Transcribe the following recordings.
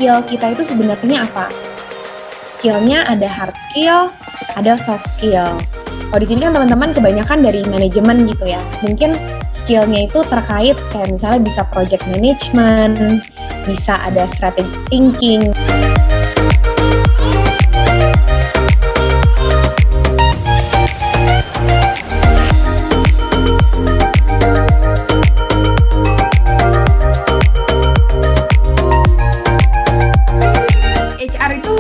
skill kita itu sebenarnya apa. Skillnya ada hard skill, ada soft skill. Kalau di sini kan teman-teman kebanyakan dari manajemen gitu ya. Mungkin skillnya itu terkait kayak misalnya bisa project management, bisa ada strategic thinking. HR itu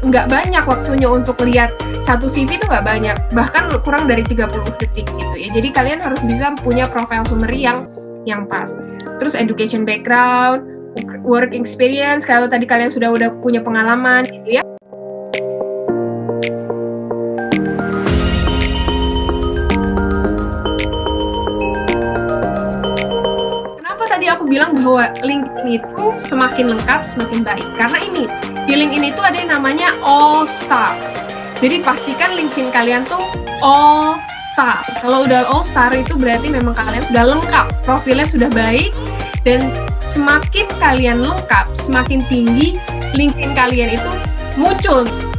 nggak banyak waktunya untuk lihat satu CV itu nggak banyak, bahkan kurang dari 30 detik gitu ya. Jadi kalian harus bisa punya profile summary yang pas. Terus education background, work experience, kalau tadi kalian sudah punya pengalaman gitu ya. Kenapa tadi aku bilang bahwa LinkedIn itu semakin lengkap, semakin baik? Karena ini, di LinkedIn itu ada yang namanya All Star. Jadi pastikan LinkedIn kalian tuh All Star. Kalau udah All Star itu berarti memang kalian sudah lengkap, profilnya sudah baik, dan semakin kalian lengkap, semakin tinggi LinkedIn kalian itu muncul nih.